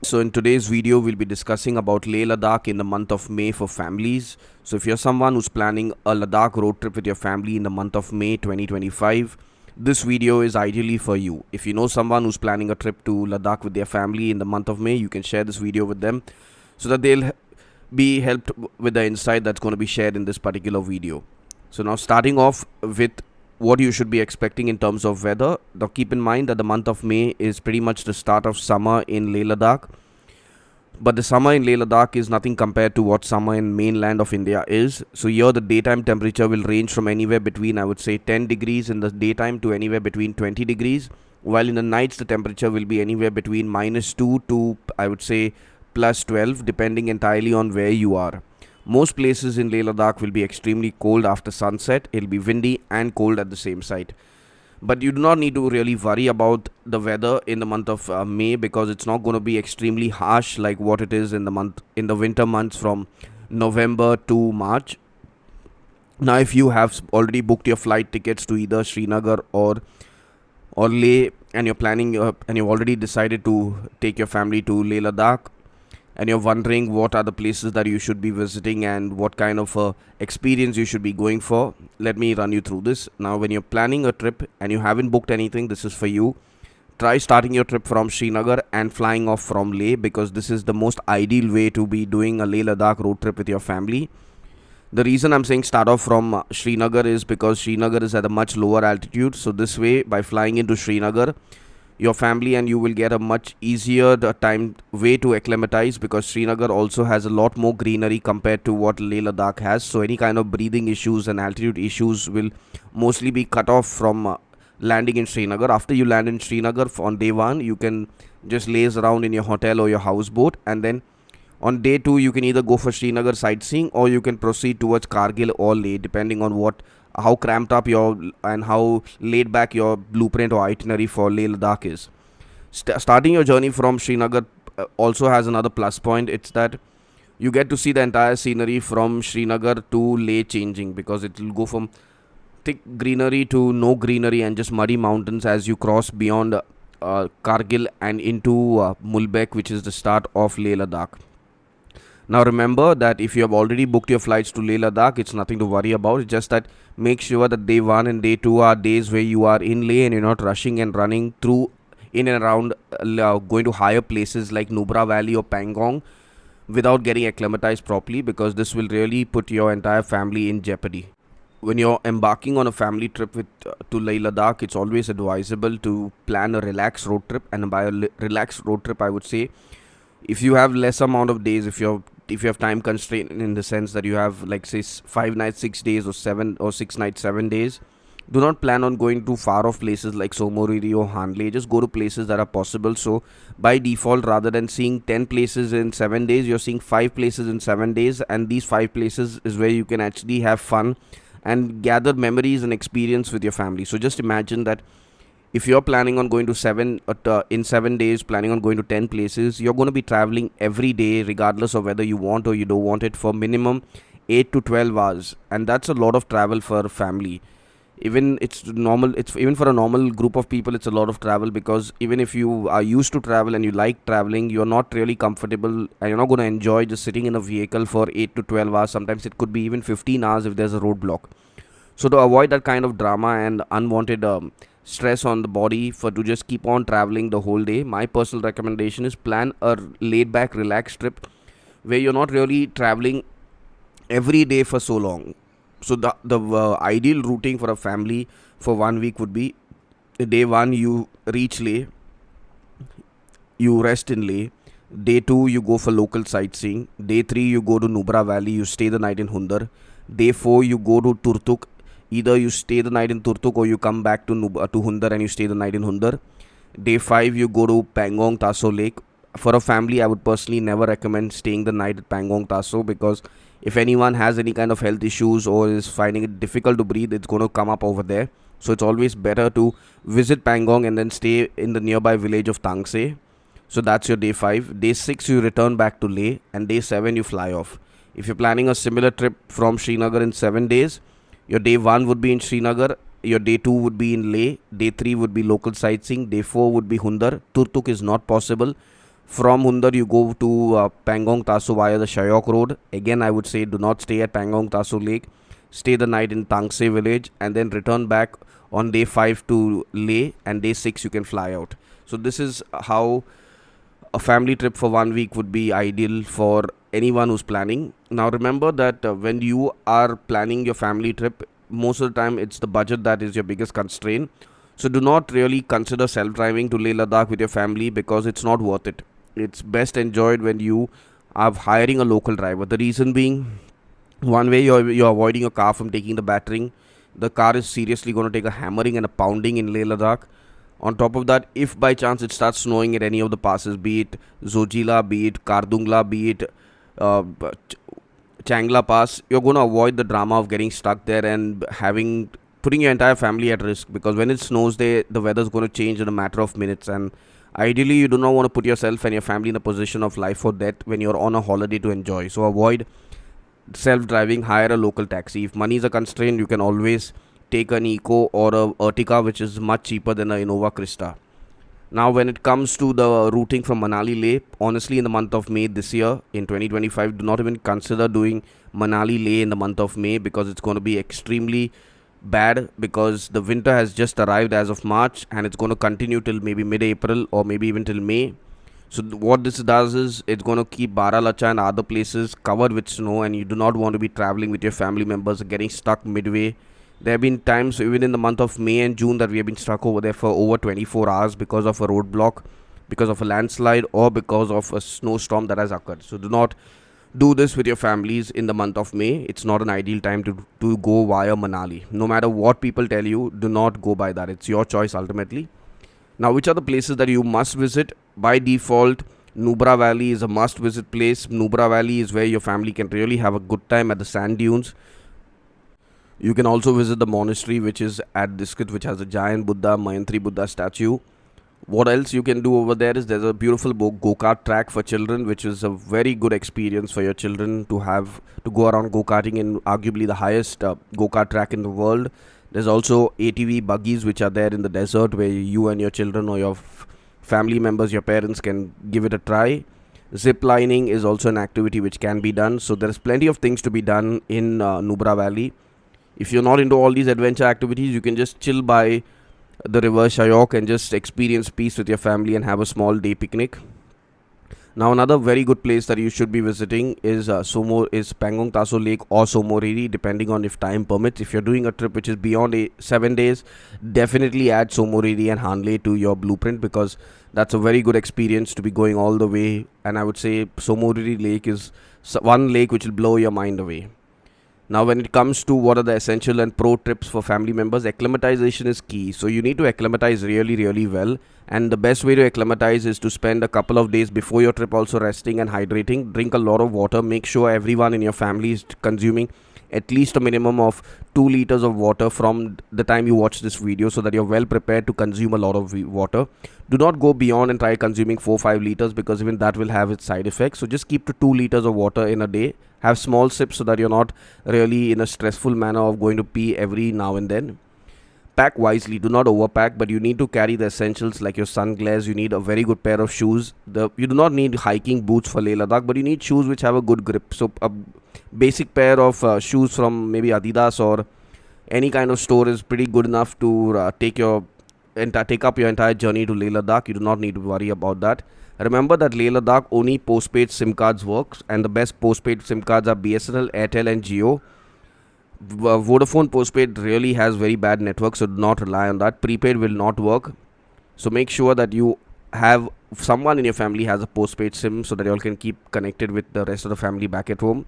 So in today's video, we'll be discussing about Leh Ladakh in the month of May for families. So if you're someone who's planning a Ladakh road trip with your family in the month of May 2025, this video is ideally for you. If you know someone who's planning a trip to Ladakh with their family in the month of May, you can share this video with them so that they'll be helped with the insight that's going to be shared in this particular video. So now starting off with what you should be expecting in terms of weather. Now keep in mind that the month of May is pretty much the start of summer in Leh Ladakh. But the summer in Leh Ladakh is nothing compared to what summer in mainland of India is. So here the daytime temperature will range from anywhere between, I would say, 10 degrees in the daytime to anywhere between 20 degrees. While in the nights the temperature will be anywhere between -2 to, I would say, +12, depending entirely on where you are. Most places in Leh Ladakh will be extremely cold after sunset. It'll be windy and cold at the same site. But you do not need to really worry about the weather in the month of May, because it's not going to be extremely harsh like what it is in the winter months from November to March. Now, if you have already booked your flight tickets to either Srinagar or Leh, and you're planning and you've already decided to take your family to Leh Ladakh, and you're wondering what are the places that you should be visiting and what kind of experience you should be going for, let me run you through this. Now, when you're planning a trip and you haven't booked anything, this is for you. Try starting your trip from Srinagar and flying off from Leh, because this is the most ideal way to be doing a Leh Ladakh road trip with your family. The reason I'm saying start off from Srinagar is because Srinagar is at a much lower altitude. So this way, by flying into Srinagar, your family and you will get a much easier time way to acclimatize, because Srinagar also has a lot more greenery compared to what Leh Ladakh has. So any kind of breathing issues and altitude issues will mostly be cut off from landing in Srinagar. After you land in Srinagar on day one, you can just laze around in your hotel or your houseboat, and then on day 2 you can either go for Srinagar sightseeing or you can proceed towards Kargil or Leh, depending on how cramped up your and how laid back your blueprint or itinerary for Leh Ladakh is. Starting your journey from Srinagar also has another plus point. It's that you get to see the entire scenery from Srinagar to Leh changing, because it will go from thick greenery to no greenery and just muddy mountains as you cross beyond Kargil and into Mulbek, which is the start of Leh Ladakh. Now remember that if you have already booked your flights to Leh Ladakh, it's nothing to worry about. It's just that make sure that day 1 and day 2 are days where you are in Leh and you're not rushing and running through in and around going to higher places like Nubra Valley or Pangong without getting acclimatized properly, because this will really put your entire family in jeopardy. When you're embarking on a family trip to Leh Ladakh, it's always advisable to plan a relaxed road trip. And by a relaxed road trip, I would say, if you have less amount of days, if you have time constraint in the sense that you have, like, say 5 nights 6 days or 7 or 6 nights 7 days, do not plan on going to far off places like Somoriri or Hanle. Just go to places that are possible. So by default, rather than seeing 10 places in 7 days, you're seeing 5 places in 7 days, and these 5 places is where you can actually have fun and gather memories and experience with your family. So just imagine that if you're planning on going to in 7 days, planning on going to 10 places, you're going to be traveling every day, regardless of whether you want or you don't want it, for minimum 8 to 12 hours. And that's a lot of travel for a family. Even for a normal group of people, it's a lot of travel, because even if you are used to travel and you like traveling, you're not really comfortable and you're not going to enjoy just sitting in a vehicle for 8 to 12 hours. Sometimes it could be even 15 hours if there's a roadblock. So to avoid that kind of drama and unwanted stress on the body, to just keep on traveling the whole day, my personal recommendation is plan a laid back, relaxed trip where you're not really traveling every day for so long. So the ideal routing for a family for 1 week would be: day 1 you reach Leh, you rest in Leh. Day 2 you go for local sightseeing. Day 3 you go to Nubra Valley, you stay the night in Hundar. Day 4 you go to Turtuk. Either you stay the night in Turtuk or you come back to Hundar and you stay the night in Hundar. Day 5 you go to Pangong Taso Lake. For a family, I would personally never recommend staying the night at Pangong Taso, because if anyone has any kind of health issues or is finding it difficult to breathe, it's going to come up over there. So it's always better to visit Pangong and then stay in the nearby village of Tangse. So that's your day 5. Day 6 you return back to Leh, and day 7 you fly off. If you're planning a similar trip from Srinagar in 7 days, your day 1 would be in Srinagar, your day 2 would be in Leh, day 3 would be local sightseeing, day 4 would be Hundar. Turtuk is not possible. From Hundar, you go to Pangong Taso via the Shayok Road. Again, I would say do not stay at Pangong Taso Lake. Stay the night in Tangse village and then return back on day 5 to Leh, and day 6 you can fly out. So this is how a family trip for 1 week would be ideal for anyone who's planning. Now remember that when you are planning your family trip, most of the time it's the budget that is your biggest constraint. So do not really consider self-driving to Leh Ladakh with your family because it's not worth it. It's best enjoyed when you are hiring a local driver. The reason being, one way you're avoiding your car from taking the battering. The car is seriously going to take a hammering and a pounding in Leh Ladakh. On top of that, if by chance it starts snowing at any of the passes, be it Zojila, be it Kardungla, be it uh, Changla Pass, you're going to avoid the drama of getting stuck there and putting your entire family at risk, because when it snows there, the weather's going to change in a matter of minutes, and ideally you do not want to put yourself and your family in a position of life or death when you're on a holiday to enjoy. So avoid self-driving, hire a local taxi. If money is a constraint, you can always take an Eco or a Ertiga, which is much cheaper than a Innova Krista. Now, when it comes to the routing from Manali Leh, honestly, in the month of May this year, in 2025, do not even consider doing Manali Leh in the month of May, because it's going to be extremely bad, because the winter has just arrived as of March and it's going to continue till maybe mid-April or maybe even till May. So what this does is it's going to keep Baralacha and other places covered with snow, and you do not want to be traveling with your family members and getting stuck midway. There have been times even in the month of May and June that we have been stuck over there for over 24 hours because of a roadblock, because of a landslide, or because of a snowstorm that has occurred. So do not do this with your families in the month of May. It's not an ideal time to go via Manali. No matter what people tell you, do not go by that. It's your choice ultimately. Now, which are the places that you must visit? By default, Nubra Valley is a must visit place. Nubra Valley is where your family can really have a good time at the sand dunes. You can also visit the monastery, which is at Diskit, which has a giant Buddha, Mayantri Buddha statue. What else you can do over there is there's a beautiful go-kart track for children, which is a very good experience for your children to have to go around go-karting in arguably the highest go-kart track in the world. There's also ATV buggies which are there in the desert, where you and your children or your family members, your parents, can give it a try. Zip lining is also an activity which can be done. So there's plenty of things to be done in Nubra Valley. If you're not into all these adventure activities, you can just chill by the river Shayok and just experience peace with your family and have a small day picnic. Now, another very good place that you should be visiting is Pangong Taso Lake or Somoriri, depending on if time permits. If you're doing a trip which is beyond 7 days, definitely add Somoriri and Hanle to your blueprint, because that's a very good experience to be going all the way. And I would say Somoriri Lake is one lake which will blow your mind away. Now, when it comes to what are the essential and pro tips for family members, acclimatization is key. So you need to acclimatize really, really well. And the best way to acclimatize is to spend a couple of days before your trip also resting and hydrating. Drink a lot of water. Make sure everyone in your family is consuming at least a minimum of 2 liters of water from the time you watch this video, so that you're well prepared to consume a lot of water. Do not go beyond and try consuming 4-5 liters, because even that will have its side effects. So just keep to 2 liters of water in a day. Have small sips so that you're not really in a stressful manner of going to pee every now and then. Pack wisely. Do not overpack, but you need to carry the essentials like your sunglasses. You need a very good pair of shoes. You do not need hiking boots for Leh Ladakh, but you need shoes which have a good grip. So a basic pair of shoes from maybe Adidas or any kind of store is pretty good enough to take up your entire journey to Leh Ladakh. You do not need to worry about that. Remember that Leh Ladakh only postpaid SIM cards works, and the best postpaid SIM cards are BSNL, Airtel and Jio. Vodafone postpaid really has very bad network, so do not rely on that. Prepaid will not work. So make sure that you have someone in your family has a postpaid SIM, so that you all can keep connected with the rest of the family back at home.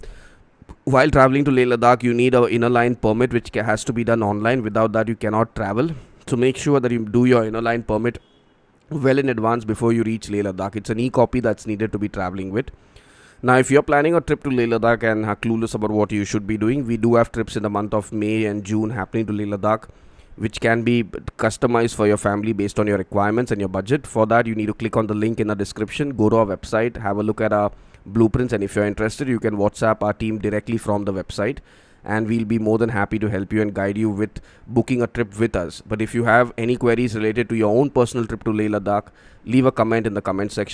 While traveling to Leh Ladakh, you need an inner line permit, which has to be done online. Without that, you cannot travel. So make sure that you do your inner line permit well in advance before you reach Leh Ladakh. It's an e-copy that's needed to be traveling with. Now, if you're planning a trip to Leh Ladakh and are clueless about what you should be doing, we do have trips in the month of May and June happening to Leh Ladakh, which can be customized for your family based on your requirements and your budget. For that, you need to click on the link in the description, go to our website, have a look at our blueprints, and if you're interested, you can WhatsApp our team directly from the website, and we'll be more than happy to help you and guide you with booking a trip with us. But if you have any queries related to your own personal trip to Leh Ladakh, leave a comment in the comment section.